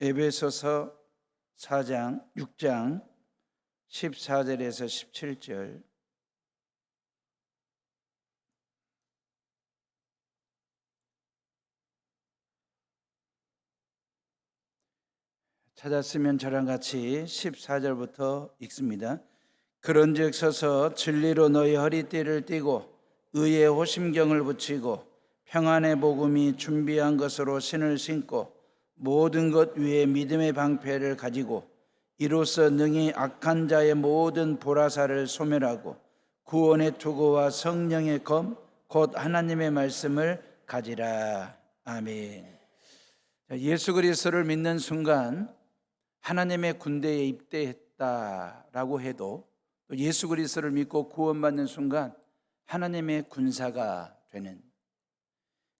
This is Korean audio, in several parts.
에베소서 4장 6장 14절에서 17절. 찾았으면 저랑 같이 14절부터 읽습니다. 그런즉 서서 진리로 너희 허리띠를 띠고 의의 호심경을 붙이고 평안의 복음이 준비한 것으로 신을 신고 모든 것 위에 믿음의 방패를 가지고 이로써 능히 악한 자의 모든 보라사를 소멸하고 구원의 투구와 성령의 검 곧 하나님의 말씀을 가지라. 아멘. 예수 그리스도를 믿는 순간 하나님의 군대에 입대했다라고 해도 또 예수 그리스도를 믿고 구원받는 순간 하나님의 군사가 되는,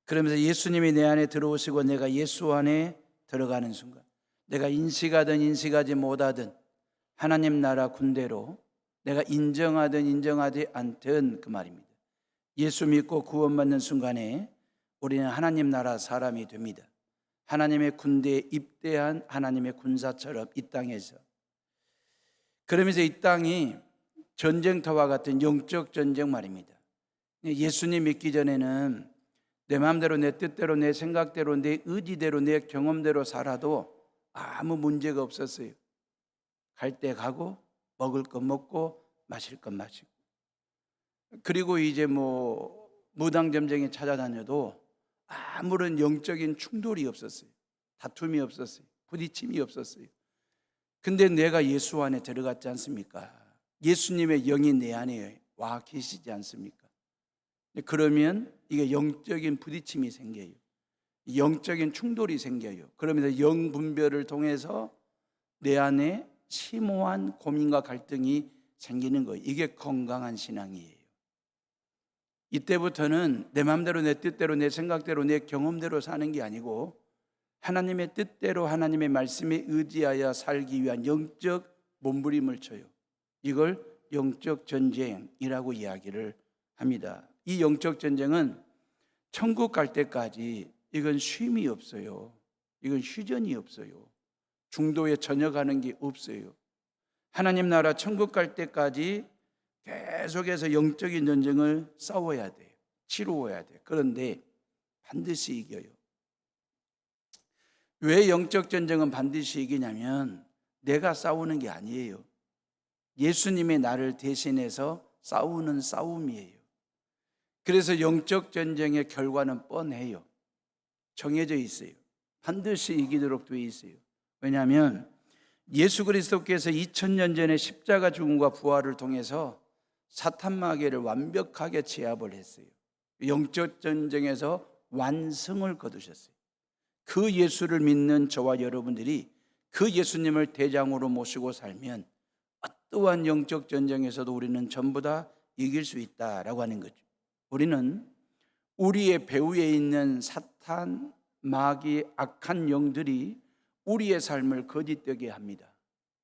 그러면서 예수님이 내 안에 들어오시고 내가 예수 안에 들어가는 순간 내가 인식하든 인식하지 못하든 하나님 나라 군대로 내가 인정하든 인정하지 않든 그 말입니다. 예수 믿고 구원받는 순간에 우리는 하나님 나라 사람이 됩니다. 하나님의 군대에 입대한 하나님의 군사처럼 이 땅에서, 그러면서 이 땅이 전쟁터와 같은 영적 전쟁 말입니다. 예수님 믿기 전에는 내 마음대로 내 뜻대로 내 생각대로 내 의지대로 내 경험대로 살아도 아무 문제가 없었어요. 갈 때 가고 먹을 것 먹고 마실 것 마시고, 그리고 이제 무당점쟁이 찾아다녀도 아무런 영적인 충돌이 없었어요. 다툼이 없었어요. 부딪힘이 없었어요. 근데 내가 예수 안에 들어갔지 않습니까? 예수님의 영이 내 안에 와 계시지 않습니까? 그러면 이게 영적인 부딪힘이 생겨요. 영적인 충돌이 생겨요. 그러면서 영 분별을 통해서 내 안에 심오한 고민과 갈등이 생기는 거예요. 이게 건강한 신앙이에요. 이때부터는 내 마음대로 내 뜻대로 내 생각대로 내 경험대로 사는 게 아니고 하나님의 뜻대로 하나님의 말씀에 의지하여 살기 위한 영적 몸부림을 쳐요. 이걸 영적 전쟁이라고 이야기를 합니다. 이 영적 전쟁은 천국 갈 때까지 이건 쉼이 없어요. 이건 휴전이 없어요. 중도에 전역하는 게 없어요. 하나님 나라 천국 갈 때까지 계속해서 영적인 전쟁을 싸워야 돼요. 치루어야 돼요. 그런데 반드시 이겨요. 왜 영적 전쟁은 반드시 이기냐면 내가 싸우는 게 아니에요. 예수님의 나를 대신해서 싸우는 싸움이에요. 그래서 영적 전쟁의 결과는 뻔해요. 정해져 있어요. 반드시 이기도록 되어 있어요. 왜냐하면 예수 그리스도께서 2000년 전에 십자가 죽음과 부활을 통해서 사탄 마귀를 완벽하게 제압을 했어요. 영적 전쟁에서 완승을 거두셨어요. 그 예수를 믿는 저와 여러분들이 그 예수님을 대장으로 모시고 살면 어떠한 영적 전쟁에서도 우리는 전부 다 이길 수 있다라고 하는 거죠. 우리는 우리의 배후에 있는 사탄, 마귀, 악한 영들이 우리의 삶을 거짓되게 합니다.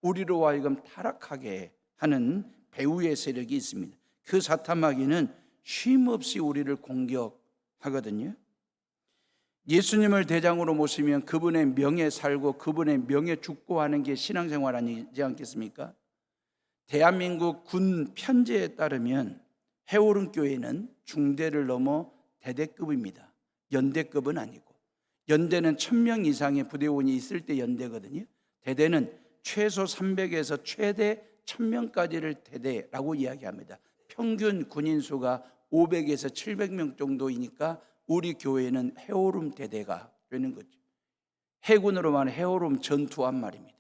우리로 하여금 타락하게 하는 배후의 세력이 있습니다. 그 사탄 마귀는 쉼없이 우리를 공격하거든요. 예수님을 대장으로 모시면 그분의 명예 살고 그분의 명예 죽고 하는 게 신앙생활 아니지 않겠습니까? 대한민국 군 편제에 따르면 해오름교회는 중대를 넘어 대대급입니다. 연대급은 아니고, 연대는 1000명 이상의 부대원이 있을 때 연대거든요. 대대는 최소 300에서 최대 1000명까지를 대대라고 이야기합니다. 평균 군인 수가 500에서 700명 정도이니까 우리 교회는 해오름 대대가 되는 거죠. 해군으로 말하면 해오름 전투함 말입니다.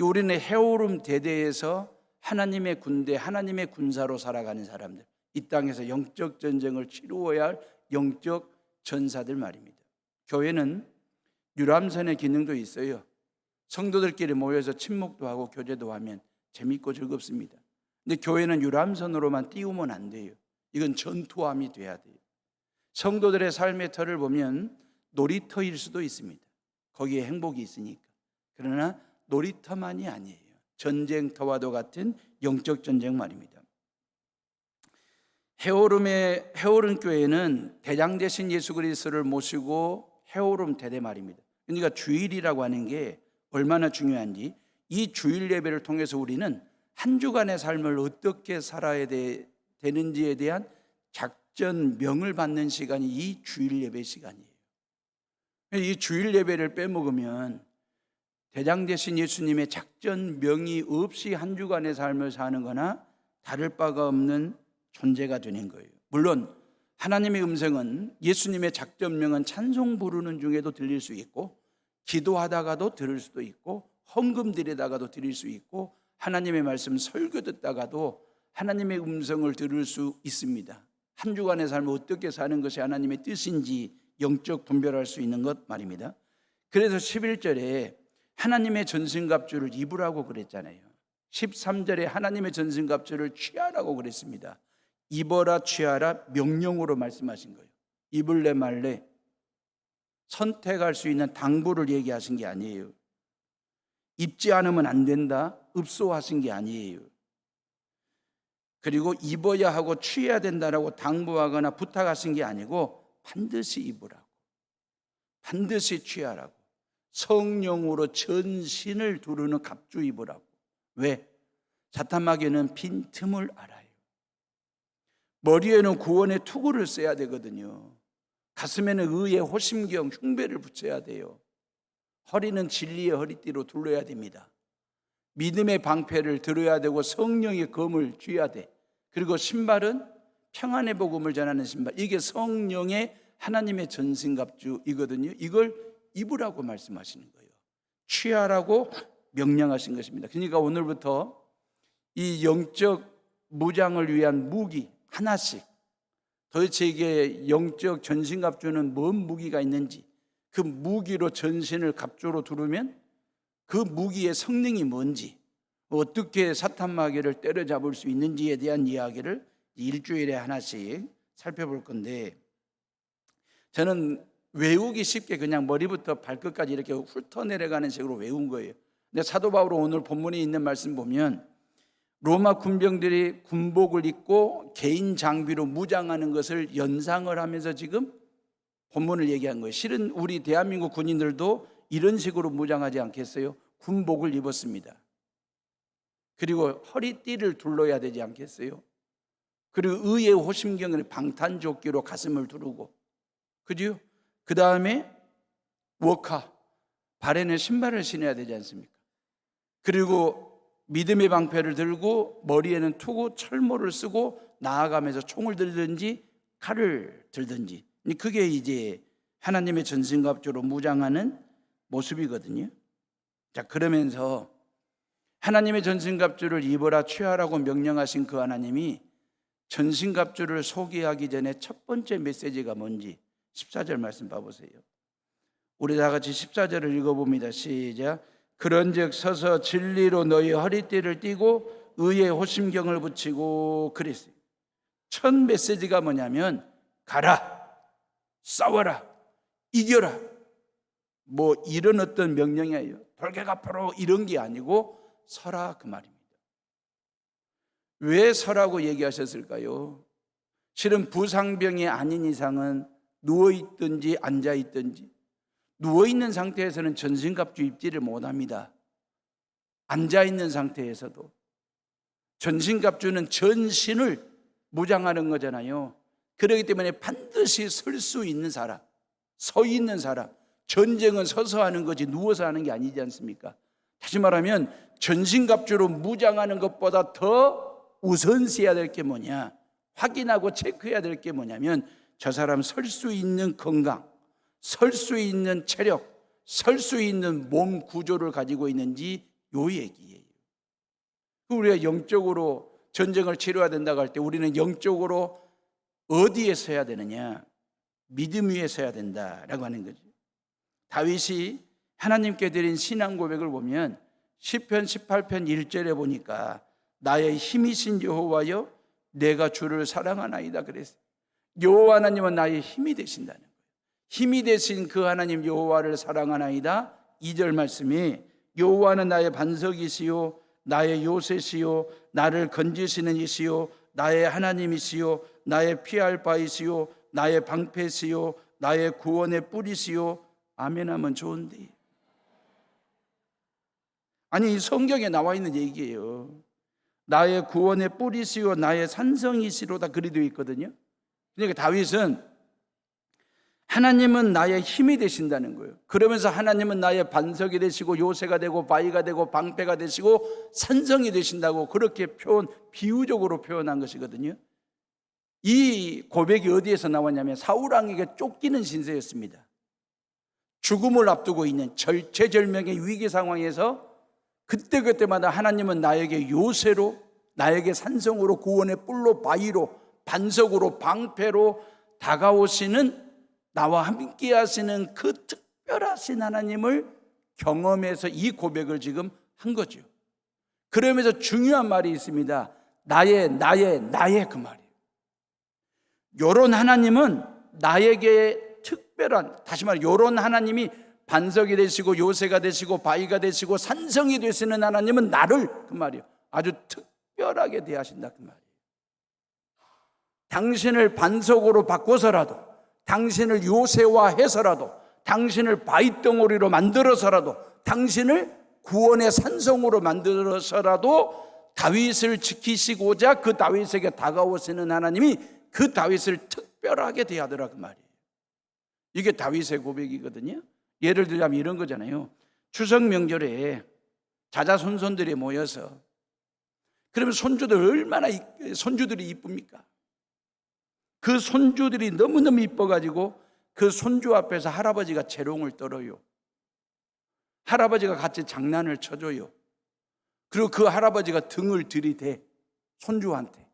우리는 해오름 대대에서 하나님의 군대, 하나님의 군사로 살아가는 사람들, 이 땅에서 영적 전쟁을 치루어야 할 영적 전사들 말입니다. 교회는 유람선의 기능도 있어요. 성도들끼리 모여서 친목도 하고 교제도 하면 재밌고 즐겁습니다. 근데 교회는 유람선으로만 띄우면 안 돼요. 이건 전투함이 돼야 돼요. 성도들의 삶의 터를 보면 놀이터일 수도 있습니다. 거기에 행복이 있으니까. 그러나 놀이터만이 아니에요. 전쟁터와도 같은 영적 전쟁 말입니다. 해오름 교회는 대장 되신 예수 그리스도를 모시고 해오름 대대 말입니다. 그러니까 주일이라고 하는 게 얼마나 중요한지, 이 주일 예배를 통해서 우리는 한 주간의 삶을 어떻게 살아야 되는지에 대한 작전명을 받는 시간이 이 주일 예배 시간이에요. 이 주일 예배를 빼먹으면 대장 되신 예수님의 작전명이 없이 한 주간의 삶을 사는 거나 다를 바가 없는 존재가 되는 거예요. 물론 하나님의 음성은, 예수님의 작전명은 찬송 부르는 중에도 들릴 수 있고, 기도하다가도 들을 수도 있고, 헌금 드리다가도 들릴 수 있고, 하나님의 말씀 설교 듣다가도 하나님의 음성을 들을 수 있습니다. 한 주간의 삶을 어떻게 사는 것이 하나님의 뜻인지 영적 분별할 수 있는 것 말입니다. 그래서 11절에 하나님의 전신갑주를 입으라고 그랬잖아요. 13절에 하나님의 전신갑주를 취하라고 그랬습니다. 입어라 취하라 명령으로 말씀하신 거예요. 입을래 말래 선택할 수 있는 당부를 얘기하신 게 아니에요. 입지 않으면 안 된다 읍소하신 게 아니에요. 그리고 입어야 하고 취해야 된다라고 당부하거나 부탁하신 게 아니고 반드시 입으라고, 반드시 취하라고, 성령으로 전신을 두르는 갑주 입으라고. 왜? 사탄마귀는 빈틈을 알아요. 머리에는 구원의 투구를 써야 되거든요. 가슴에는 의의 호심경 흉배를 붙여야 돼요. 허리는 진리의 허리띠로 둘러야 됩니다. 믿음의 방패를 들어야 되고 성령의 검을 쥐어야 돼. 그리고 신발은 평안의 복음을 전하는 신발, 이게 성령의 하나님의 전신갑주이거든요. 이걸 입으라고 말씀하시는 거예요. 취하라고 명령하신 것입니다. 그러니까 오늘부터 이 영적 무장을 위한 무기 하나씩, 도대체 이게 영적 전신갑주는 뭔 무기가 있는지, 그 무기로 전신을 갑주로 두르면 그 무기의 성능이 뭔지, 어떻게 사탄마귀를 때려잡을 수 있는지에 대한 이야기를 일주일에 하나씩 살펴볼 건데, 저는 외우기 쉽게 그냥 머리부터 발끝까지 이렇게 훑어내려가는 식으로 외운 거예요. 근데 사도 바울은 오늘 본문에 있는 말씀 보면 로마 군병들이 군복을 입고 개인 장비로 무장하는 것을 연상을 하면서 지금 본문을 얘기한 거예요. 실은 우리 대한민국 군인들도 이런 식으로 무장하지 않겠어요? 군복을 입었습니다. 그리고 허리띠를 둘러야 되지 않겠어요? 그리고 의의 호심경을 방탄조끼로 가슴을 두르고, 그죠? 그 다음에 워카, 발에는 신발을 신어야 되지 않습니까? 그리고 믿음의 방패를 들고 머리에는 투구 철모를 쓰고 나아가면서 총을 들든지 칼을 들든지, 그게 이제 하나님의 전신갑주로 무장하는 모습이거든요. 자, 그러면서 하나님의 전신갑주를 입어라 취하라고 명령하신 그 하나님이 전신갑주를 소개하기 전에 첫 번째 메시지가 뭔지 14절 말씀 봐보세요. 우리 다 같이 14절을 읽어봅니다. 시작. 그런즉 서서 진리로 너희 허리띠를 띠고 의의 호심경을 붙이고 그랬어요. 첫 메시지가 뭐냐면 가라, 싸워라, 이겨라, 뭐 이런 어떤 명령이에요. 돌격 앞으로 이런 게 아니고 서라, 그 말입니다. 왜 서라고 얘기하셨을까요? 실은 부상병이 아닌 이상은 누워있든지 앉아있든지, 누워있는 상태에서는 전신갑주 입지를 못합니다. 앉아있는 상태에서도. 전신갑주는 전신을 무장하는 거잖아요. 그렇기 때문에 반드시 설 수 있는 사람, 서 있는 사람. 전쟁은 서서 하는 거지 누워서 하는 게 아니지 않습니까? 다시 말하면 전신갑주로 무장하는 것보다 더 우선시해야 될 게 뭐냐, 확인하고 체크해야 될 게 뭐냐면 저 사람 설 수 있는 건강, 설 수 있는 체력, 설 수 있는 몸 구조를 가지고 있는지, 요 얘기예요. 우리가 영적으로 전쟁을 치러야 된다고 할 때 우리는 영적으로 어디에 서야 되느냐? 믿음 위에 서야 된다라고 하는 거죠. 다윗이 하나님께 드린 신앙 고백을 보면 시편 18편 1절에 보니까 나의 힘이신 여호와여 내가 주를 사랑하나이다 그랬어요. 여호와 하나님은 나의 힘이 되신다는 거예요. 힘이 되신 그 하나님 여호와를 사랑하나이다. 2절 말씀이 여호와는 나의 반석이시요 나의 요새시요 나를 건지시는 이시요 나의 하나님이시요 나의 피할 바이시요 나의 방패시요 나의 구원의 뿌리시요 아멘하면 좋은데. 아니, 이 성경에 나와 있는 얘기예요. 나의 구원의 뿌리시오 나의 산성이시로다 그리 되어 있거든요. 그러니까 다윗은 하나님은 나의 힘이 되신다는 거예요. 그러면서 하나님은 나의 반석이 되시고 요새가 되고 바위가 되고 방패가 되시고 산성이 되신다고 그렇게 비유적으로 표현한 것이거든요. 이 고백이 어디에서 나왔냐면 사울 왕에게 쫓기는 신세였습니다. 죽음을 앞두고 있는 절체절명의 위기 상황에서 그때그때마다 하나님은 나에게 요새로, 나에게 산성으로, 구원의 뿔로, 바위로, 반석으로, 방패로 다가오시는, 나와 함께 하시는 그 특별하신 하나님을 경험해서 이 고백을 지금 한 거죠. 그러면서 중요한 말이 있습니다. 나의 그 말이에요. 요런 하나님은 나에게 특별한, 다시 말해 요런 하나님이 반석이 되시고 요새가 되시고 바위가 되시고 산성이 되시는 하나님은 나를, 그 말이에요, 아주 특별하게 대하신다 그 말이에요. 당신을 반석으로 바꿔서라도, 당신을 요새화해서라도, 당신을 바위덩어리로 만들어서라도, 당신을 구원의 산성으로 만들어서라도 다윗을 지키시고자 그 다윗에게 다가오시는 하나님이 그 다윗을 특별하게 대하더라 그 말이에요. 이게 다윗의 고백이거든요. 예를 들자면 이런 거잖아요. 추석 명절에 자자손손들이 모여서, 그러면 손주들이 이쁩니까? 그 손주들이 너무너무 이뻐가지고 그 손주 앞에서 할아버지가 재롱을 떨어요. 할아버지가 같이 장난을 쳐줘요. 그리고 그 할아버지가 등을 들이대 손주한테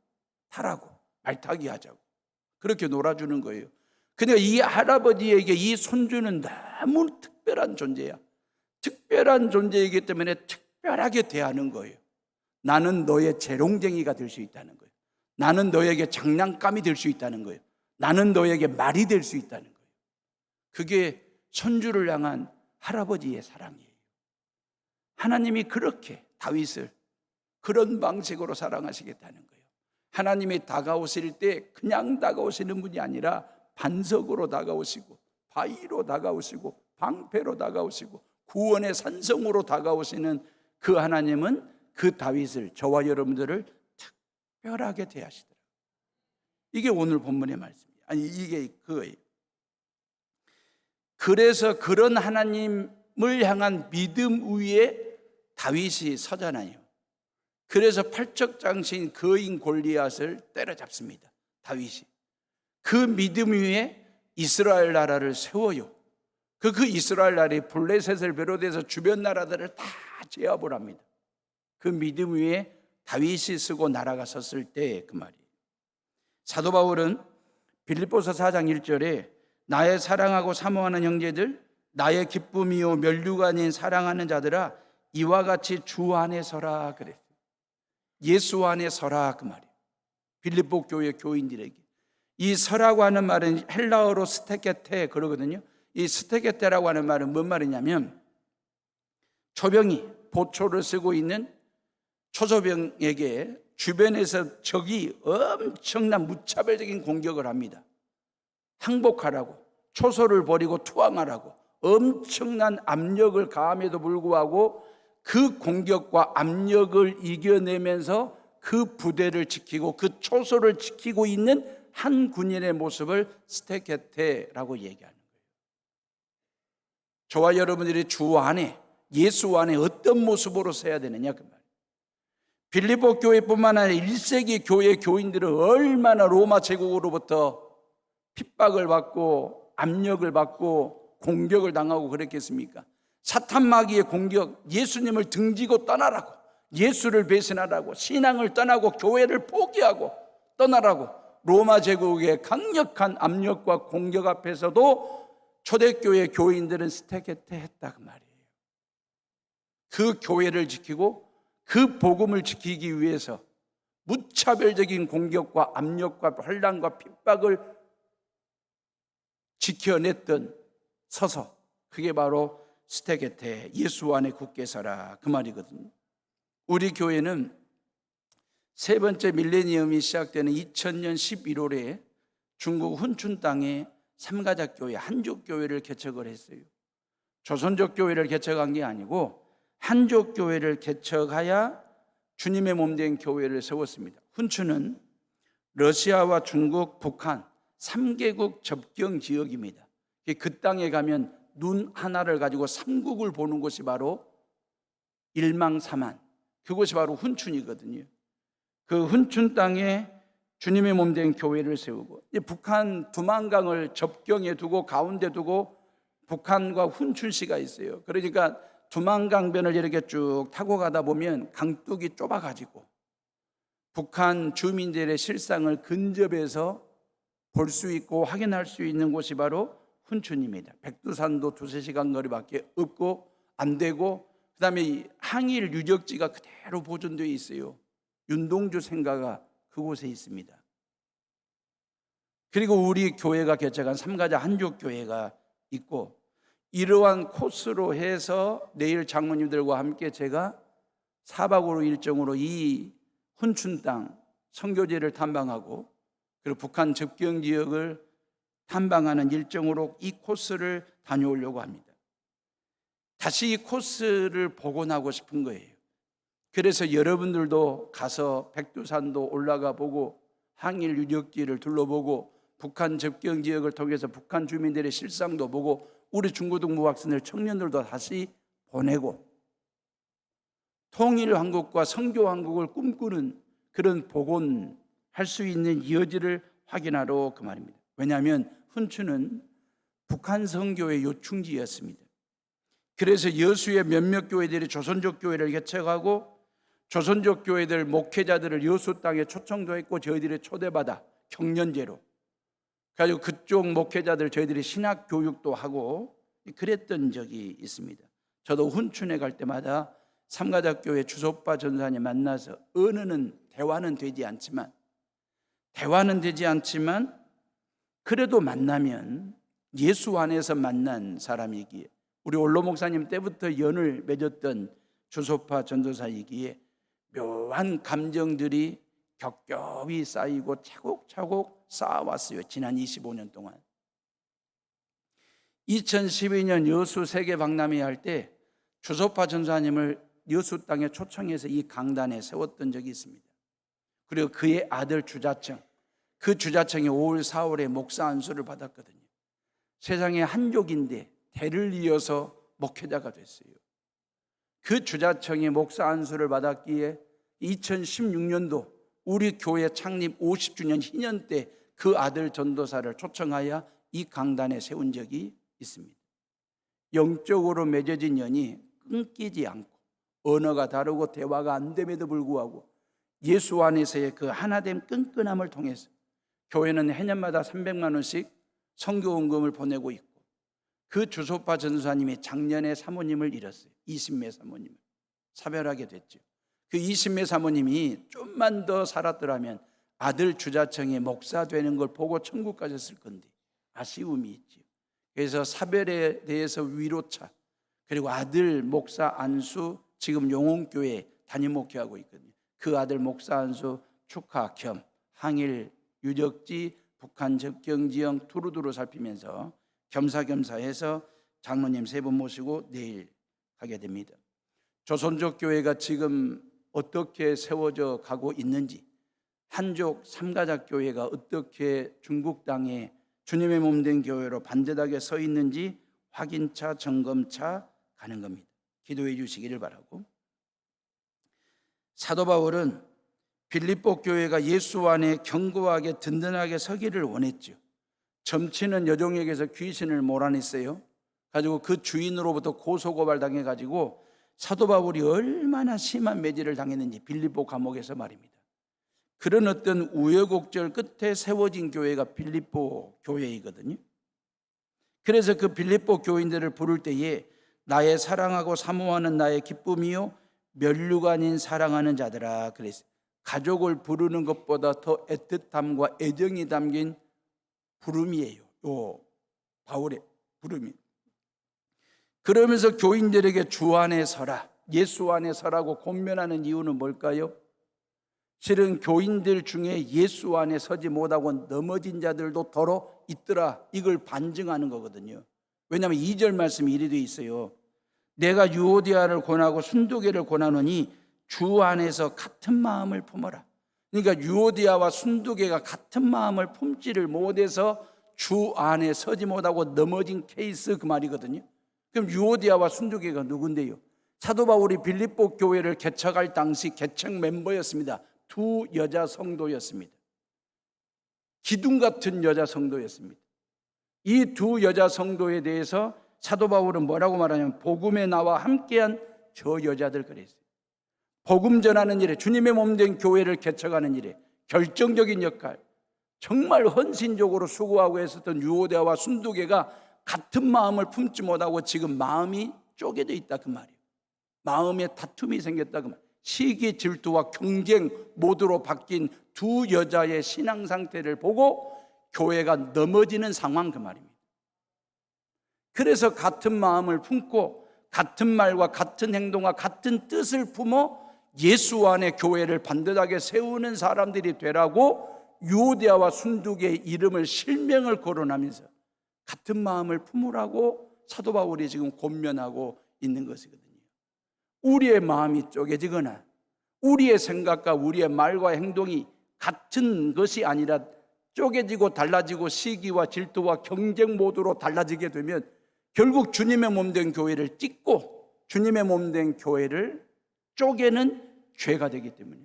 타라고, 말타기 하자고 그렇게 놀아주는 거예요. 그러니까 이 할아버지에게 이 손주는 너무 특별한 존재야. 특별한 존재이기 때문에 특별하게 대하는 거예요. 나는 너의 재롱쟁이가 될 수 있다는 거예요. 나는 너에게 장난감이 될 수 있다는 거예요. 나는 너에게 말이 될 수 있다는 거예요. 그게 손주를 향한 할아버지의 사랑이에요. 하나님이 그렇게 다윗을 그런 방식으로 사랑하시겠다는 거예요. 하나님이 다가오실 때 그냥 다가오시는 분이 아니라 반석으로 다가오시고, 바위로 다가오시고, 방패로 다가오시고, 구원의 산성으로 다가오시는 그 하나님은 그 다윗을, 저와 여러분들을 특별하게 대하시더라고요. 이게 오늘 본문의 말씀이에요. 아니, 이게 그거예요. 그래서 그런 하나님을 향한 믿음 위에 다윗이 서잖아요. 그래서 팔척장신 거인 골리앗을 때려잡습니다. 다윗이 그 믿음 위에 이스라엘 나라를 세워요. 그 이스라엘 나라의 블레셋을 비롯해서 주변 나라들을 다 제압을 합니다. 그 믿음 위에 다윗이 쓰고 나라가 섰을 때 그 말이에요. 사도 바울은 빌립보서 4장 1절에 나의 사랑하고 사모하는 형제들, 나의 기쁨이요 멸류가 아닌 사랑하는 자들아, 이와 같이 주 안에 서라 그랬어요. 예수 안에 서라 그 말이에요. 빌립보 교회 교인들에게 이 서라고 하는 말은 헬라어로 스테케테 그러거든요. 이 스테케테라고 하는 말은 뭔 말이냐면, 초병이 보초를 쓰고 있는 초소병에게 주변에서 적이 엄청난 무차별적인 공격을 합니다. 항복하라고, 초소를 버리고 투항하라고 엄청난 압력을 가함에도 불구하고 그 공격과 압력을 이겨내면서 그 부대를 지키고 그 초소를 지키고 있는 한 군인의 모습을 스테케테라고 얘기하는 거예요. 저와 여러분들이 주 안에, 예수 안에 어떤 모습으로 서야 되느냐 그 말이에요. 빌립보 교회뿐만 아니라 1세기 교회 교인들은 얼마나 로마 제국으로부터 핍박을 받고 압력을 받고 공격을 당하고 그랬겠습니까? 사탄 마귀의 공격, 예수님을 등지고 떠나라고, 예수를 배신하라고, 신앙을 떠나고 교회를 포기하고 떠나라고 로마 제국의 강력한 압력과 공격 앞에서도 초대교회 교인들은 스테케테 했다 그 말이에요. 그 교회를 지키고 그 복음을 지키기 위해서 무차별적인 공격과 압력과 환난과 핍박을 지켜냈던 서서, 그게 바로 스테게테, 예수 안에 굳게 서라 그 말이거든요. 우리 교회는 세 번째 밀레니엄이 시작되는 2000년 11월에 중국 훈춘 땅에 삼가작교회, 한족교회를 개척을 했어요. 조선족 교회를 개척한 게 아니고 한족 교회를 개척하여 주님의 몸된 교회를 세웠습니다. 훈춘은 러시아와 중국, 북한 3개국 접경 지역입니다. 그 땅에 가면 눈 하나를 가지고 삼국을 보는 곳이 바로 일망사만, 그곳이 바로 훈춘이거든요. 그 훈춘 땅에 주님의 몸된 교회를 세우고, 북한 두만강을 접경에 두고 가운데 두고 북한과 훈춘시가 있어요. 그러니까 두만강변을 이렇게 쭉 타고 가다 보면 강둑이 좁아가지고 북한 주민들의 실상을 근접해서 볼 수 있고 확인할 수 있는 곳이 바로 훈춘입니다. 백두산도 2-3시간 거리밖에 없고 안 되고, 그 다음에 항일 유적지가 그대로 보존되어 있어요. 윤동주 생가가 그곳에 있습니다. 그리고 우리 교회가 개척한 삼가자 한족교회가 있고, 이러한 코스로 해서 내일 장로님들과 함께 제가 4박 5일 일정으로 이 훈춘 땅 선교지를 탐방하고, 그리고 북한 접경 지역을 탐방하는 일정으로 이 코스를 다녀오려고 합니다. 다시 이 코스를 복원하고 싶은 거예요. 그래서 여러분들도 가서 백두산도 올라가 보고 항일 유적지를 둘러보고 북한 접경 지역을 통해서 북한 주민들의 실상도 보고 우리 중고등부 학생들 청년들도 다시 보내고 통일한국과 선교한국을 꿈꾸는 그런 복원할 수 있는 여지를 확인하러 그 말입니다. 왜냐하면 훈춘은 북한 선교의 요충지였습니다. 그래서 여수의 몇몇 교회들이 조선족 교회를 개척하고 조선족 교회들 목회자들을 여수 땅에 초청도 했고 저희들이 초대받아 경년제로 가지고 그쪽 목회자들 저희들이 신학 교육도 하고 그랬던 적이 있습니다. 저도 훈춘에 갈 때마다 삼가자교회 주소파 전사님 만나서 대화는 되지 않지만 그래도 만나면 예수 안에서 만난 사람이기에, 우리 올로 목사님 때부터 연을 맺었던 주소파 전도사이기에 묘한 감정들이 겹겹이 쌓이고 차곡차곡 쌓아왔어요. 지난 25년 동안. 2012년 여수 세계 박람회 할 때 주소파 전사님을 여수 땅에 초청해서 이 강단에 세웠던 적이 있습니다. 그리고 그의 아들 주자청, 그 주자청이 5월 4월에 목사 안수를 받았거든요. 세상에 한족인데 대를 이어서 목회자가 됐어요. 그 주자청이 목사 안수를 받았기에 2016년도 우리 교회 창립 50주년 희년 때 그 아들 전도사를 초청하여 이 강단에 세운 적이 있습니다. 영적으로 맺어진 연이 끊기지 않고 언어가 다르고 대화가 안 됨에도 불구하고 예수 안에서의 그 하나됨 끈끈함을 통해서 교회는 해년마다 300만 원씩 선교원금을 보내고 있고, 그 주소파 전도사님이 작년에 사모님을 잃었어요. 이신매 사모님을 사별하게 됐죠. 그 이신매 사모님이 좀만 더 살았더라면 아들 주자청에 목사 되는 걸 보고 천국 가셨을 건데 아쉬움이 있죠. 그래서 사별에 대해서 위로차, 그리고 아들 목사 안수 지금 용원교회 담임 목회하고 있거든요. 그 아들 목사 안수 축하 겸 항일 유적지 북한 접경 지역 두루두루 살피면서 겸사겸사해서 장로님 3분 모시고 내일 가게 됩니다. 조선족 교회가 지금 어떻게 세워져 가고 있는지, 한족 삼가작 교회가 어떻게 중국 땅에 주님의 몸된 교회로 반듯하게 서 있는지 확인차 점검차 가는 겁니다. 기도해 주시기를 바라고, 사도 바울은 빌립보 교회가 예수 안에 견고하게 든든하게 서기를 원했죠. 점치는 여종에게서 귀신을 몰아냈어요. 가지고 그 주인으로부터 고소고발 당해가지고 사도 바울이 얼마나 심한 매질을 당했는지 빌립보 감옥에서 말입니다. 그런 어떤 우여곡절 끝에 세워진 교회가 빌립보 교회이거든요. 그래서 그 빌립보 교인들을 부를 때에 나의 사랑하고 사모하는 나의 기쁨이요 면류가 아닌 사랑하는 자들아 그랬어요. 가족을 부르는 것보다 더 애틋함과 애정이 담긴 부름이에요. 요 바울의 부름이. 그러면서 교인들에게 주 안에 서라, 예수 안에 서라고 권면하는 이유는 뭘까요? 실은 교인들 중에 예수 안에 서지 못하고 넘어진 자들도 더러 있더라, 이걸 반증하는 거거든요. 왜냐하면 2절 말씀이 이래 돼 있어요. 내가 유오디아를 권하고 순두개를 권하노니 주 안에서 같은 마음을 품어라. 그러니까 유오디아와 순두개가 같은 마음을 품지를 못해서 주 안에 서지 못하고 넘어진 케이스, 그 말이거든요. 그럼 유오디아와 순두개가 누군데요? 사도 바울이 빌립보 교회를 개척할 당시 개척 멤버였습니다. 두 여자 성도였습니다. 기둥 같은 여자 성도였습니다. 이 두 여자 성도에 대해서 사도 바울은 뭐라고 말하냐면 복음에 나와 함께한 저 여자들 그랬어요. 복음 전하는 일에, 주님의 몸된 교회를 개척하는 일에 결정적인 역할, 정말 헌신적으로 수고하고 했었던 유오디아와 순두개가 같은 마음을 품지 못하고 지금 마음이 쪼개져 있다, 그 말이에요. 마음에 다툼이 생겼다, 그 말이에요. 시기, 질투와 경쟁 모드로 바뀐 두 여자의 신앙 상태를 보고 교회가 넘어지는 상황, 그 말입니다. 그래서 같은 마음을 품고 같은 말과 같은 행동과 같은 뜻을 품어 예수 안에 교회를 반듯하게 세우는 사람들이 되라고 유오디아와 순두개의 이름을 실명을 거론하면서 같은 마음을 품으라고 사도 바울이 지금 권면하고 있는 것이거든요. 우리의 마음이 쪼개지거나 우리의 생각과 우리의 말과 행동이 같은 것이 아니라 쪼개지고 달라지고 시기와 질투와 경쟁 모드로 달라지게 되면 결국 주님의 몸된 교회를 찢고 주님의 몸된 교회를 쪼개는 죄가 되기 때문에.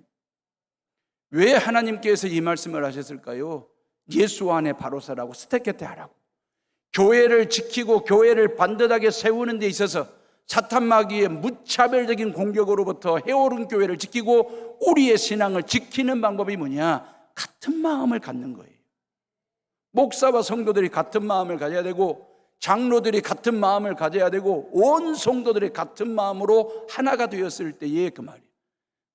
왜 하나님께서 이 말씀을 하셨을까요? 예수 안에 바로 서라고, 스테케테 하라고. 교회를 지키고 교회를 반듯하게 세우는 데 있어서 사탄 마귀의 무차별적인 공격으로부터 해오른 교회를 지키고 우리의 신앙을 지키는 방법이 뭐냐? 같은 마음을 갖는 거예요. 목사와 성도들이 같은 마음을 가져야 되고 장로들이 같은 마음을 가져야 되고 온 성도들이 같은 마음으로 하나가 되었을 때에 그 말이에요.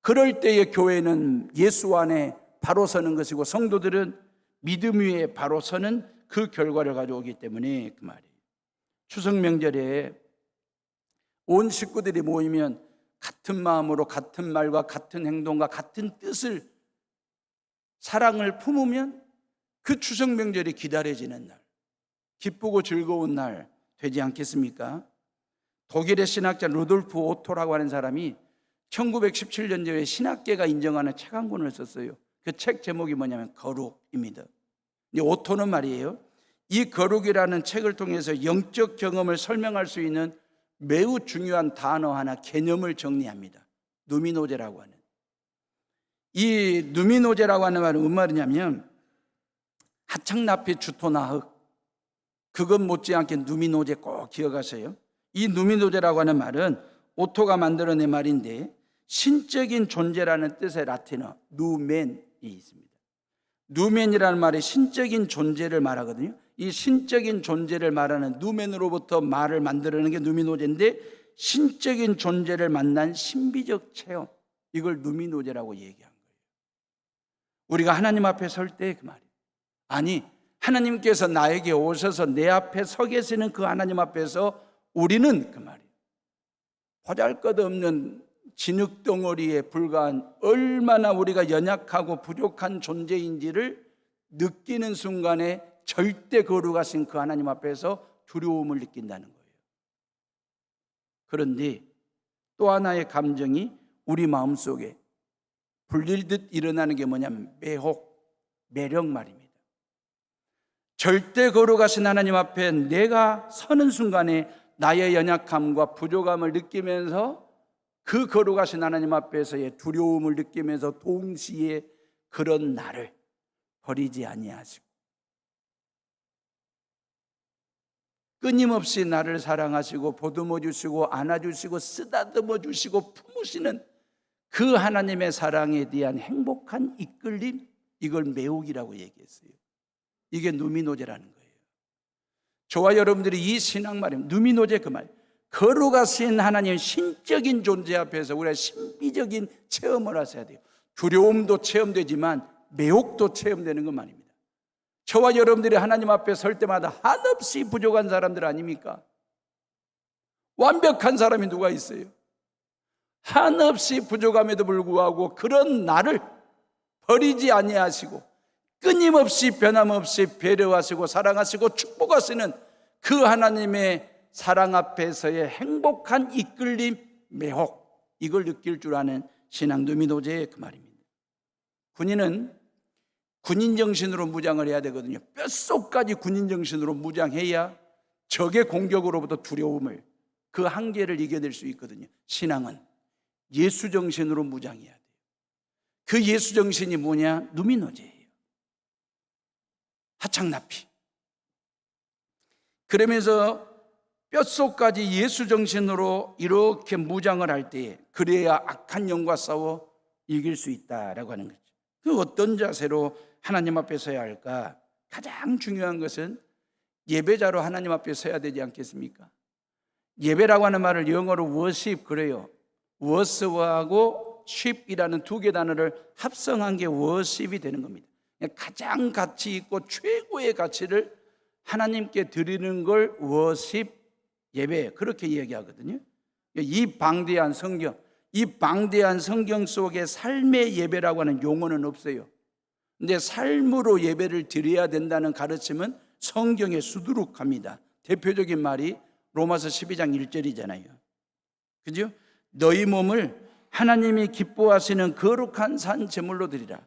그럴 때에 교회는 예수 안에 바로 서는 것이고 성도들은 믿음 위에 바로 서는 그 결과를 가져오기 때문에 그 말이에요. 추석 명절에 온 식구들이 모이면 같은 마음으로 같은 말과 같은 행동과 같은 뜻을, 사랑을 품으면 그 추석 명절이 기다려지는 날, 기쁘고 즐거운 날 되지 않겠습니까? 독일의 신학자 루돌프 오토라고 하는 사람이 1917년도에 신학계가 인정하는 책 한 권을 썼어요. 그 책 제목이 뭐냐면 거룩입니다. 오토는 말이에요, 이 거룩이라는 책을 통해서 영적 경험을 설명할 수 있는 매우 중요한 단어 하나, 개념을 정리합니다. 누미노제라고 하는. 이 누미노제라고 하는 말은 무슨 말이냐면 하창나피 주토나흑, 그것 못지않게 누미노제 꼭 기억하세요. 이 누미노제라고 하는 말은 오토가 만들어낸 말인데 신적인 존재라는 뜻의 라틴어 누멘이 있습니다. 누멘이라는 말이 신적인 존재를 말하거든요. 이 신적인 존재를 말하는 누멘으로부터 말을 만들어내는 게 누미노제인데, 신적인 존재를 만난 신비적 체험, 이걸 누미노제라고 얘기한 거예요. 우리가 하나님 앞에 설 때 그 말이에요. 아니, 하나님께서 나에게 오셔서 내 앞에 서 계시는 그 하나님 앞에서 우리는 그 말이에요, 보잘것없는 진흙덩어리에 불과한 얼마나 우리가 연약하고 부족한 존재인지를 느끼는 순간에 절대 거룩하신 그 하나님 앞에서 두려움을 느낀다는 거예요. 그런데 또 하나의 감정이 우리 마음속에 불릴듯 일어나는 게 뭐냐면 매력 말입니다. 절대 거룩하신 하나님 앞에 내가 서는 순간에 나의 연약함과 부족함을 느끼면서 그 거룩하신 하나님 앞에서의 두려움을 느끼면서 동시에 그런 나를 버리지 아니하시고 끊임없이 나를 사랑하시고 보듬어 주시고 안아주시고 쓰다듬어 주시고 품으시는 그 하나님의 사랑에 대한 행복한 이끌림, 이걸 매혹이라고 얘기했어요. 이게 누미노제라는 거예요. 저와 여러분들이 이 신앙 말이에요. 누미노제 그 말, 거룩하신 하나님 신적인 존재 앞에서 우리가 신비적인 체험을 하셔야 돼요. 두려움도 체험되지만 매혹도 체험되는 것 말입니다. 저와 여러분들이 하나님 앞에 설 때마다 한없이 부족한 사람들 아닙니까? 완벽한 사람이 누가 있어요? 한없이 부족함에도 불구하고 그런 나를 버리지 아니하시고 끊임없이 변함없이 배려하시고 사랑하시고 축복하시는 그 하나님의 사랑 앞에서의 행복한 이끌림, 매혹, 이걸 느낄 줄 아는 신앙도 미도제의 그 말입니다. 군인은 군인 정신으로 무장을 해야 되거든요. 뼛속까지 군인 정신으로 무장해야 적의 공격으로부터 두려움을, 그 한계를 이겨낼 수 있거든요. 신앙은 예수 정신으로 무장해야 돼요. 그 예수 정신이 뭐냐? 누미노제예요. 하창나피. 그러면서 뼛속까지 예수 정신으로 이렇게 무장을 할 때에 그래야 악한 영과 싸워 이길 수 있다라고 하는 거죠. 그 어떤 자세로 하나님 앞에 서야 할까? 가장 중요한 것은 예배자로 하나님 앞에 서야 되지 않겠습니까? 예배라고 하는 말을 영어로 worship 그래요. worship하고 ship이라는 두 개 단어를 합성한 게 worship이 되는 겁니다. 가장 가치 있고 최고의 가치를 하나님께 드리는 걸 worship, 예배, 그렇게 이야기하거든요. 이 방대한 성경, 이 방대한 성경 속에 삶의 예배라고 하는 용어는 없어요. 근데 삶으로 예배를 드려야 된다는 가르침은 성경에 수두룩합니다. 대표적인 말이 로마서 12장 1절이잖아요. 그죠? 너희 몸을 하나님이 기뻐하시는 거룩한 산 제물로 드리라.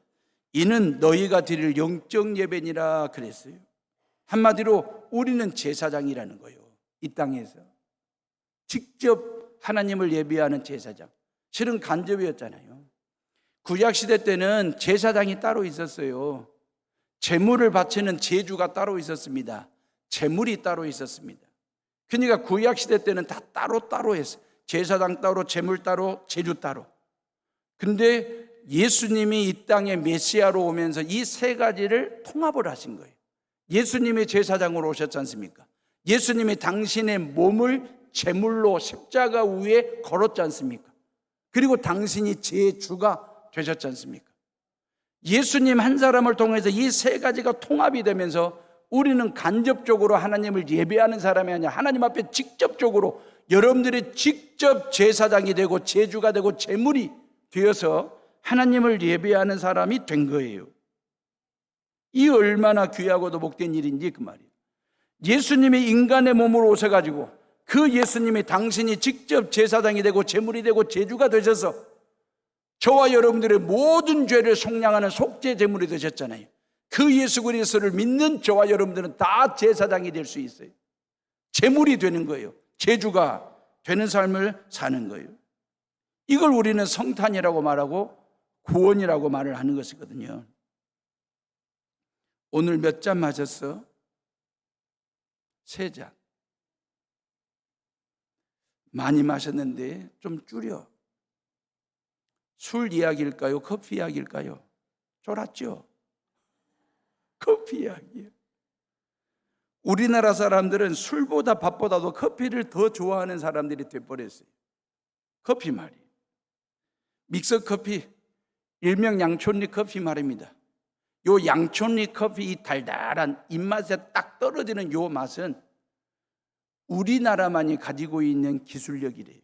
이는 너희가 드릴 영적 예배니라 그랬어요. 한마디로 우리는 제사장이라는 거예요. 이 땅에서 직접 하나님을 예배하는 제사장. 실은 간접이었잖아요. 구약시대 때는 제사장이 따로 있었어요. 제물을 바치는 제주가 따로 있었습니다. 제물이 따로 있었습니다. 그러니까 구약시대 때는 다 따로 했어요. 제사장 따로, 제물 따로, 제주 따로. 근데 예수님이 이 땅에 메시아로 오면서 이 세 가지를 통합을 하신 거예요. 예수님이 제사장으로 오셨지 않습니까? 예수님이 당신의 몸을 제물로 십자가 위에 걸었지 않습니까? 그리고 당신이 제주가 되셨지 않습니까? 예수님 한 사람을 통해서 이 세 가지가 통합이 되면서 우리는 간접적으로 하나님을 예배하는 사람이 아니라 하나님 앞에 직접적으로 여러분들이 직접 제사장이 되고 제주가 되고 제물이 되어서 하나님을 예배하는 사람이 된 거예요. 이 얼마나 귀하고도 복된 일인지 그 말이에요. 예수님이 인간의 몸으로 오셔가지고 그 예수님이 당신이 직접 제사장이 되고 제물이 되고 제주가 되셔서 저와 여러분들의 모든 죄를 속량하는 속죄 제물이 되셨잖아요. 그 예수 그리스도를 믿는 저와 여러분들은 다 제사장이 될 수 있어요. 제물이 되는 거예요. 제주가 되는 삶을 사는 거예요. 이걸 우리는 성탄이라고 말하고 구원이라고 말을 하는 것이거든요. 오늘 몇 잔 마셨어? 3잔. 많이 마셨는데 좀 줄여. 술 이야기일까요? 커피 이야기일까요? 쫄았죠? 커피 이야기예요. 우리나라 사람들은 술보다 밥보다도 커피를 더 좋아하는 사람들이 돼버렸어요. 커피 말이에요. 믹서 커피, 일명 양촌리 커피 말입니다. 요 양촌리 커피 이 달달한 입맛에 딱 떨어지는 요 맛은 우리나라만이 가지고 있는 기술력이래요.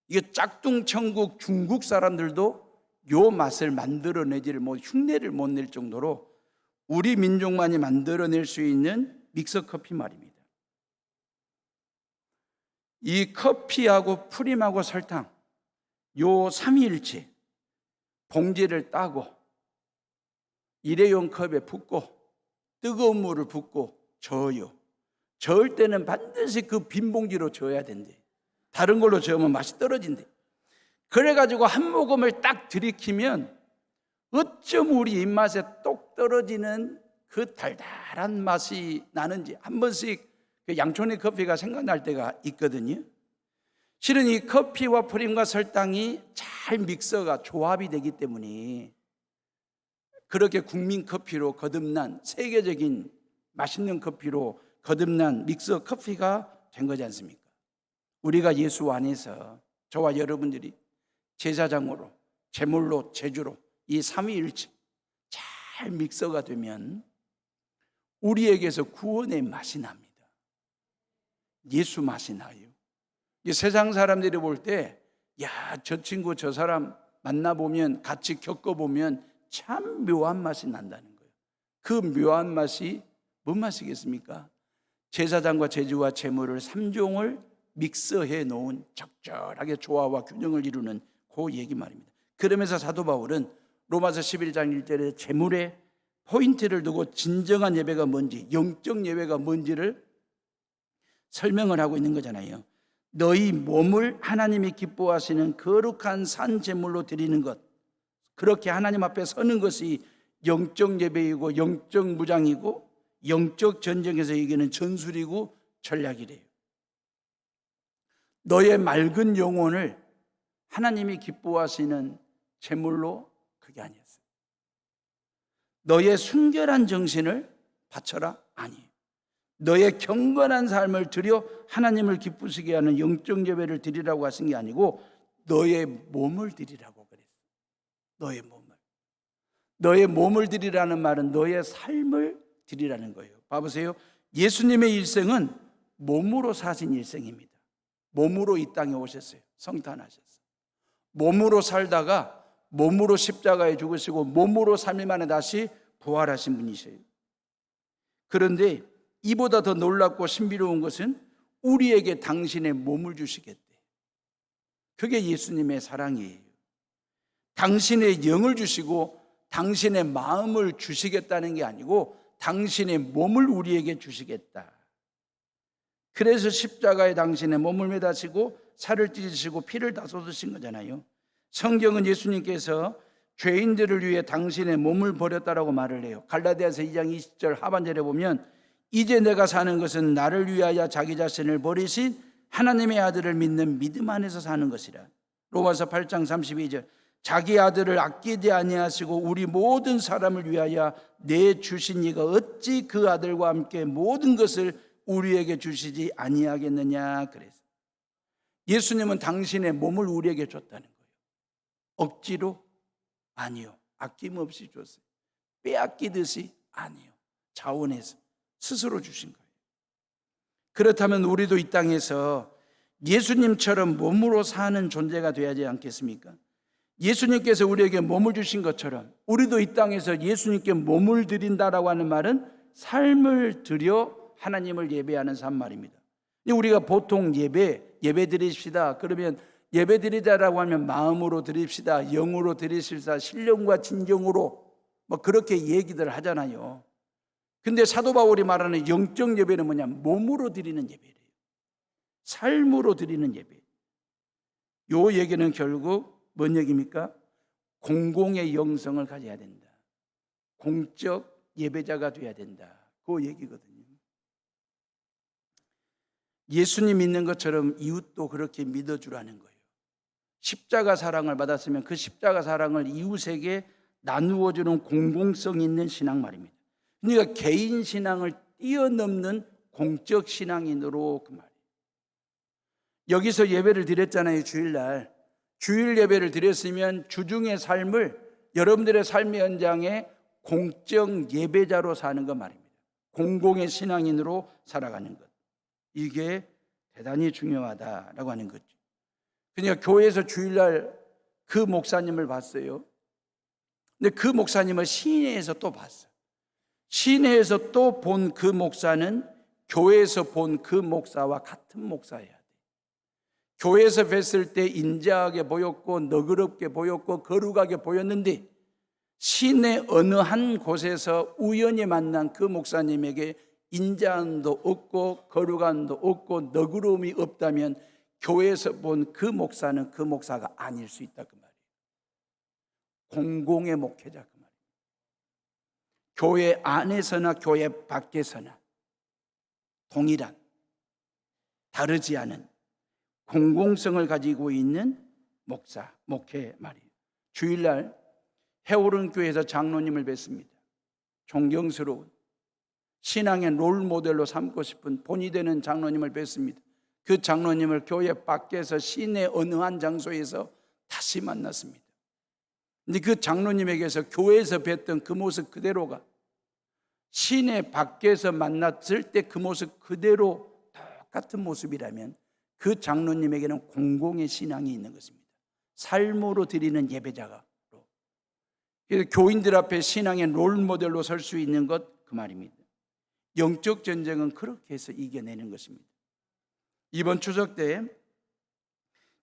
이게 짝퉁천국 중국 사람들도 요 맛을 만들어내지를 흉내를 못 낼 정도로 우리 민족만이 만들어낼 수 있는 믹서 커피 말입니다. 이 커피하고 프림하고 설탕 요 삼위일체 봉지를 따고 일회용 컵에 붓고 뜨거운 물을 붓고 저어요. 저을 때는 반드시 그 빈 봉지로 저어야 된대. 다른 걸로 저으면 맛이 떨어진대. 그래가지고 한 모금을 딱 들이키면 어쩜 우리 입맛에 똑 떨어지는 그 달달한 맛이 나는지 한 번씩 그 양촌리 커피가 생각날 때가 있거든요. 실은 이 커피와 프림과 설탕이 잘 믹서가 조합이 되기 때문에 그렇게 국민 커피로 거듭난 세계적인 맛있는 커피로 거듭난 믹서 커피가 된 거지 않습니까? 우리가 예수 안에서 저와 여러분들이 제사장으로 제물로 제주로 이 삼위일체 잘 믹서가 되면 우리에게서 구원의 맛이 납니다. 예수 맛이 나요. 이 세상 사람들이 볼 때 야, 저 친구 저 사람 만나보면 같이 겪어보면 참 묘한 맛이 난다는 거예요. 그 묘한 맛이 뭔 맛이겠습니까? 제사장과 제주와 제물을 3종을 믹스해 놓은 적절하게 조화와 균형을 이루는 그 얘기 말입니다. 그러면서 사도 바울은 로마서 11장 1절에 제물에 포인트를 두고 진정한 예배가 뭔지, 영적 예배가 뭔지를 설명을 하고 있는 거잖아요. 너희 몸을 하나님이 기뻐하시는 거룩한 산 제물로 드리는 것, 그렇게 하나님 앞에 서는 것이 영적 예배이고 영적 무장이고 영적 전쟁에서 이기는 전술이고 전략이래요. 너의 맑은 영혼을 하나님이 기뻐하시는 제물로, 그게 아니었어요. 너의 순결한 정신을 바쳐라, 아니에요. 너의 경건한 삶을 드려 하나님을 기쁘시게 하는 영적 예배를 드리라고 하신 게 아니고 너의 몸을 드리라고 그랬어요. 너의 몸을. 너의 몸을 드리라는 말은 너의 삶을 드리라는 거예요. 봐보세요. 예수님의 일생은 몸으로 사신 일생입니다. 몸으로 이 땅에 오셨어요. 성탄하셨어요. 몸으로 살다가 몸으로 십자가에 죽으시고 몸으로 3일 만에 다시 부활하신 분이세요. 그런데 이보다 더 놀랍고 신비로운 것은 우리에게 당신의 몸을 주시겠대. 그게 예수님의 사랑이에요. 당신의 영을 주시고 당신의 마음을 주시겠다는 게 아니고 당신의 몸을 우리에게 주시겠다. 그래서 십자가에 당신의 몸을 매다시고 살을 찢으시고 피를 다 쏟으신 거잖아요. 성경은 예수님께서 죄인들을 위해 당신의 몸을 버렸다라고 말을 해요. 갈라디아서 2장 20절 하반절에 보면 이제 내가 사는 것은 나를 위하여 자기 자신을 버리신 하나님의 아들을 믿는 믿음 안에서 사는 것이라. 로마서 8장 32절 자기 아들을 아끼지 아니하시고 우리 모든 사람을 위하여 내주신 이가 어찌 그 아들과 함께 모든 것을 우리에게 주시지 아니하겠느냐 그래서 예수님은 당신의 몸을 우리에게 줬다는 거예요. 억지로? 아니요. 아낌없이 줬어요. 빼앗기듯이? 아니요. 자원해서 스스로 주신 거예요. 그렇다면 우리도 이 땅에서 예수님처럼 몸으로 사는 존재가 되어야 하지 않겠습니까? 예수님께서 우리에게 몸을 주신 것처럼 우리도 이 땅에서 예수님께 몸을 드린다라고 하는 말은 삶을 드려 하나님을 예배하는 삶 말입니다. 우리가 보통 예배 드립시다. 그러면 예배 드리자라고 하면 마음으로 드립시다. 영으로 드리십시다. 신령과 진정으로 뭐 그렇게 얘기들 하잖아요. 근데 사도 바울이 말하는 영적 예배는 뭐냐? 몸으로 드리는 예배래요. 삶으로 드리는 예배. 요 얘기는 결국 뭔 얘기입니까? 공공의 영성을 가져야 된다. 공적 예배자가 돼야 된다. 그 얘기거든요. 예수님 믿는 것처럼 이웃도 그렇게 믿어주라는 거예요. 십자가 사랑을 받았으면 그 십자가 사랑을 이웃에게 나누어주는 공공성 있는 신앙 말입니다. 그러니까 개인 신앙을 뛰어넘는 공적 신앙인으로 그 말이에요. 여기서 예배를 드렸잖아요. 주일날. 주일 예배를 드렸으면 주중의 삶을 여러분들의 삶의 현장에 공적 예배자로 사는 것 말입니다. 공공의 신앙인으로 살아가는 것. 이게 대단히 중요하다라고 하는 거죠. 그러니까 교회에서 주일날 그 목사님을 봤어요. 근데 그 목사님을 시내에서 또 봤어요. 시내에서 또 본 그 목사는 교회에서 본 그 목사와 같은 목사여야 돼. 교회에서 뵀을 때 인자하게 보였고 너그럽게 보였고 거룩하게 보였는데 시내 어느 한 곳에서 우연히 만난 그 목사님에게 인자함도 없고 거룩함도 없고 너그러움이 없다면 교회에서 본 그 목사는 그 목사가 아닐 수 있다 그 말이에요. 공공의 목회자 그 말이에요. 교회 안에서나 교회 밖에서나 동일한 다르지 않은 공공성을 가지고 있는 목사, 목회 말이에요. 주일날 해오른 교회에서 장로님을 뵀습니다. 존경스러운 신앙의 롤 모델로 삼고 싶은 본이 되는 장로님을 뵀습니다. 그 장로님을 교회 밖에서 시내 어느 한 장소에서 다시 만났습니다. 근데 그 장로님에게서 교회에서 뵀던 그 모습 그대로가 시내 밖에서 만났을 때 그 모습 그대로 똑같은 모습이라면 그 장로님에게는 공공의 신앙이 있는 것입니다. 삶으로 드리는 예배자가. 그래서 교인들 앞에 신앙의 롤 모델로 설 수 있는 것 그 말입니다. 영적 전쟁은 그렇게 해서 이겨내는 것입니다. 이번 추석 때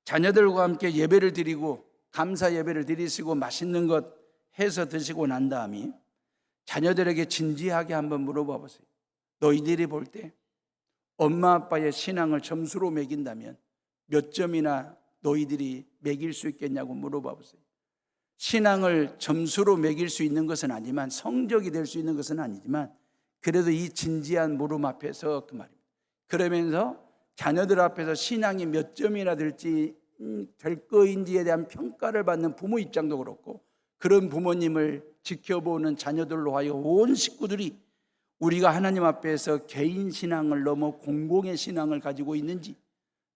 자녀들과 함께 예배를 드리고 감사 예배를 드리시고 맛있는 것 해서 드시고 난 다음에 자녀들에게 진지하게 한번 물어봐 보세요. 너희들이 볼 때 엄마 아빠의 신앙을 점수로 매긴다면 몇 점이나 너희들이 매길 수 있겠냐고 물어봐 보세요. 신앙을 점수로 매길 수 있는 것은 아니지만, 성적이 될 수 있는 것은 아니지만, 그래도 이 진지한 물음 앞에서 그 말입니다. 그러면서 자녀들 앞에서 신앙이 몇 점이나 될 거인지에 대한 평가를 받는 부모 입장도 그렇고, 그런 부모님을 지켜보는 자녀들로 하여 온 식구들이 우리가 하나님 앞에서 개인 신앙을 넘어 공공의 신앙을 가지고 있는지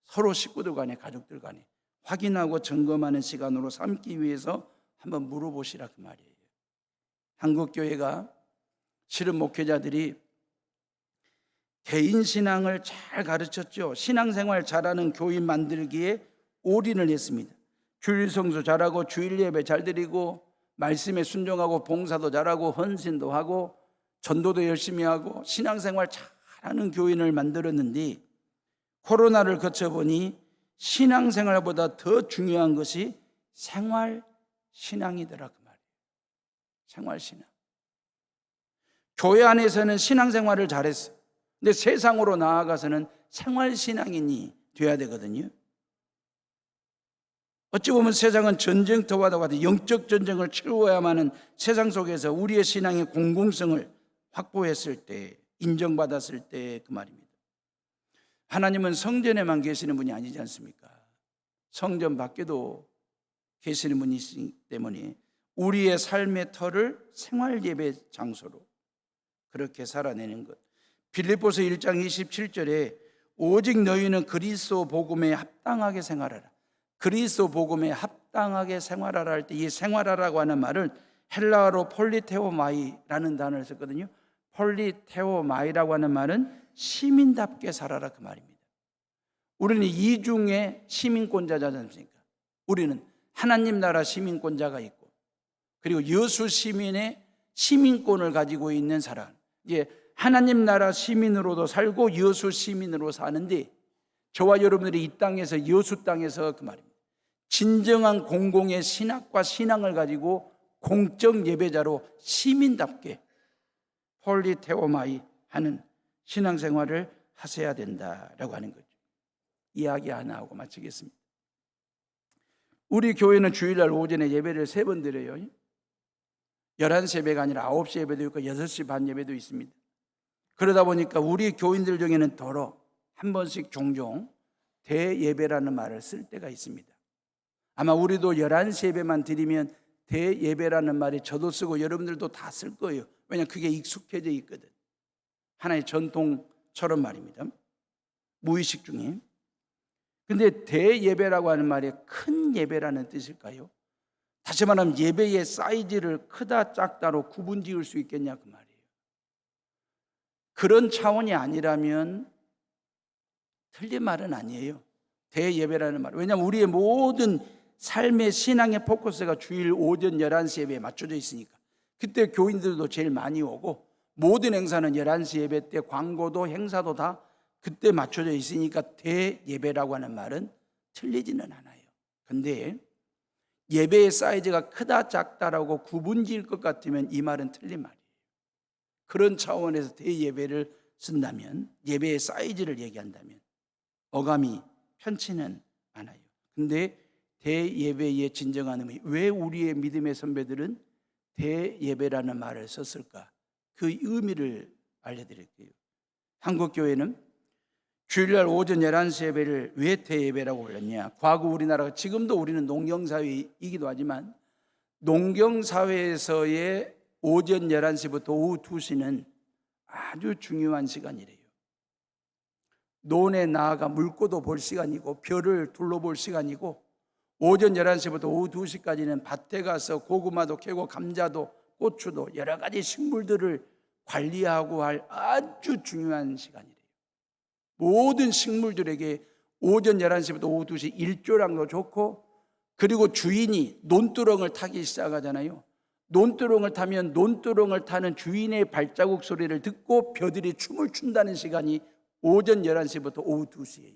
서로 식구들 간에, 가족들 간에 확인하고 점검하는 시간으로 삼기 위해서 한번 물어보시라 그 말이에요. 한국교회가 실은 목회자들이 개인 신앙을 잘 가르쳤죠. 신앙생활 잘하는 교인 만들기에 올인을 했습니다. 주일 성수 잘하고 주일 예배 잘 드리고 말씀에 순종하고 봉사도 잘하고 헌신도 하고 전도도 열심히 하고 신앙생활 잘하는 교인을 만들었는데, 코로나를 거쳐보니 신앙생활보다 더 중요한 것이 생활신앙이더라 그 말이에요. 생활신앙. 교회 안에서는 신앙생활을 잘했어. 근데 세상으로 나아가서는 생활신앙인이 돼야 되거든요. 어찌 보면 세상은 전쟁터와도 같은 영적 전쟁을 치루어야만 하는 세상 속에서 우리의 신앙의 공공성을 확보했을 때, 인정받았을 때 그 말입니다. 하나님은 성전에만 계시는 분이 아니지 않습니까? 성전 밖에도 계시는 분이시기 때문에 우리의 삶의 터를 생활 예배 장소로 그렇게 살아내는 것. 빌립보서 1장 27절에 오직 너희는 그리스도 복음에 합당하게 생활하라. 그리스도 복음에 합당하게 생활하라 할 때 이 생활하라고 하는 말은 헬라어로 폴리테오마이라는 단어를 썼거든요. 폴리테오마이라고 하는 말은 시민답게 살아라 그 말입니다. 우리는 이중의 시민권자지 않습니까? 우리는 하나님 나라 시민권자가 있고, 그리고 여수 시민의 시민권을 가지고 있는 사람. 이게 하나님 나라 시민으로도 살고 여수 시민으로 사는데, 저와 여러분들이 이 땅에서 여수 땅에서 그 말입니다. 진정한 공공의 신학과 신앙을 가지고 공적 예배자로 시민답게 폴리테오마이 하는 신앙생활을 하셔야 된다라고 하는 거죠. 이야기 하나 하고 마치겠습니다. 우리 교회는 주일날 오전에 예배를 3번 드려요. 11시 예배가 아니라 9시 예배도 있고 6시 반 예배도 있습니다. 그러다 보니까 우리 교인들 중에는 더러 한 번씩 종종 대예배라는 말을 쓸 때가 있습니다. 아마 우리도 11시 예배만 드리면 대예배라는 말이 저도 쓰고 여러분들도 다 쓸 거예요. 왜냐하면 그게 익숙해져 있거든. 하나의 전통처럼 말입니다. 무의식 중에. 근데 대예배라고 하는 말이 큰 예배라는 뜻일까요? 다시 말하면 예배의 사이즈를 크다 작다로 구분 지을 수 있겠냐 그 말이에요. 그런 차원이 아니라면 틀린 말은 아니에요. 대예배라는 말. 왜냐하면 우리의 모든 삶의 신앙의 포커스가 주일 오전 11시 예배에 맞춰져 있으니까. 그때 교인들도 제일 많이 오고 모든 행사는 11시 예배 때 광고도 행사도 다 그때 맞춰져 있으니까 대예배라고 하는 말은 틀리지는 않아요. 근데 예배의 사이즈가 크다 작다라고 구분지을 것 같으면 이 말은 틀린 말이에요. 그런 차원에서 대예배를 쓴다면, 예배의 사이즈를 얘기한다면 어감이 편치는 않아요. 근데 대예배의 진정한 의미, 왜 우리의 믿음의 선배들은 대예배라는 말을 썼을까? 그 의미를 알려드릴게요. 한국교회는 주일날 오전 11시 예배를 왜 대예배라고 불렀냐? 과거 우리나라가, 지금도 우리는 농경사회이기도 하지만 농경사회에서의 오전 11시부터 오후 2시는 아주 중요한 시간이래요. 논에 나아가 물고도 볼 시간이고 별을 둘러볼 시간이고, 오전 11시부터 오후 2시까지는 밭에 가서 고구마도 캐고 감자도 고추도 여러 가지 식물들을 관리하고 할 아주 중요한 시간이래요. 모든 식물들에게 오전 11시부터 오후 2시 일조량도 좋고, 그리고 주인이 논두렁을 타기 시작하잖아요. 논두렁을 타면 논두렁을 타는 주인의 발자국 소리를 듣고 벼들이 춤을 춘다는 시간이 오전 11시부터 오후 2시예요.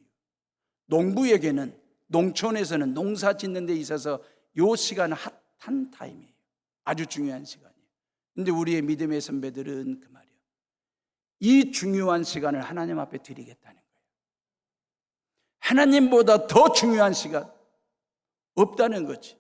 농부에게는, 농촌에서는 농사 짓는 데 있어서 이 시간은 핫한 타임이에요. 아주 중요한 시간이에요. 근데 우리의 믿음의 선배들은 그 말이에요. 이 중요한 시간을 하나님 앞에 드리겠다는 거예요. 하나님보다 더 중요한 시간 없다는 거지.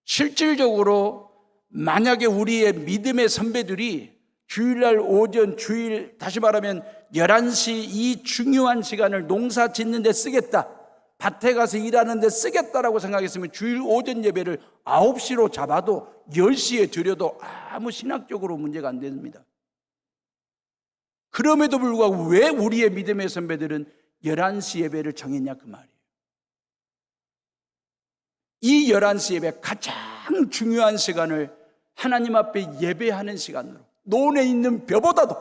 실질적으로 만약에 우리의 믿음의 선배들이 주일날 오전, 주일, 다시 말하면 11시 이 중요한 시간을 농사 짓는 데 쓰겠다, 밭에 가서 일하는 데 쓰겠다라고 생각했으면 주일 오전 예배를 9시로 잡아도 10시에 드려도 아무 신학적으로 문제가 안 됩니다. 그럼에도 불구하고 왜 우리의 믿음의 선배들은 11시 예배를 정했냐 그 말이에요. 이 11시 예배, 가장 중요한 시간을 하나님 앞에 예배하는 시간으로, 논에 있는 벼보다도,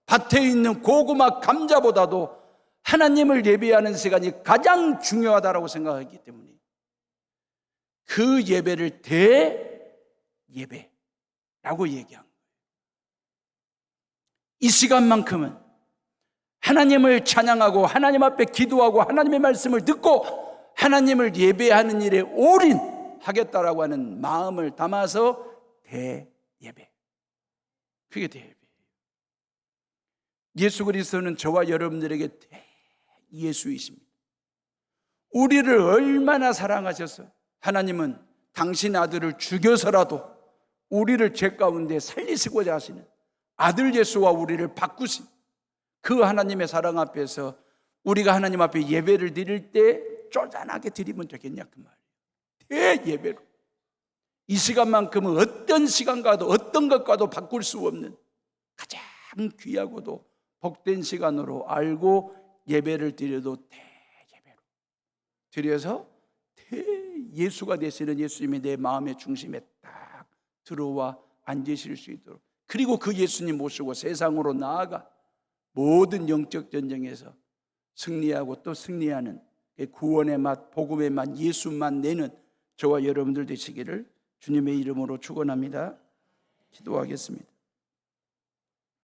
밭에 있는 고구마 감자보다도 하나님을 예배하는 시간이 가장 중요하다고 생각하기 때문에 그 예배를 대예배라고 얘기한 거예요. 이 시간만큼은 하나님을 찬양하고 하나님 앞에 기도하고 하나님의 말씀을 듣고 하나님을 예배하는 일에 올인하겠다라고 하는 마음을 담아서 대예배. 그게 대예배예요. 예수 그리스도는 저와 여러분들에게 예수이십니다. 우리를 얼마나 사랑하셔서 하나님은 당신 아들을 죽여서라도 우리를 죄 가운데 살리시고자 하시는 아들 예수와 우리를 바꾸신 그 하나님의 사랑 앞에서 우리가 하나님 앞에 예배를 드릴 때 쪼잔하게 드리면 되겠냐 그 말이에요. 대예배로. 이 시간만큼은 어떤 시간과도 어떤 것과도 바꿀 수 없는 가장 귀하고도 복된 시간으로 알고 예배를 드려도 대예배로 드려서 예수가 되시는 예수님이 내 마음의 중심에 딱 들어와 앉으실 수 있도록, 그리고 그 예수님 모시고 세상으로 나아가 모든 영적 전쟁에서 승리하고 또 승리하는 구원의 맛, 복음의 맛, 예수만 내는 저와 여러분들 되시기를 주님의 이름으로 축원합니다. 기도하겠습니다.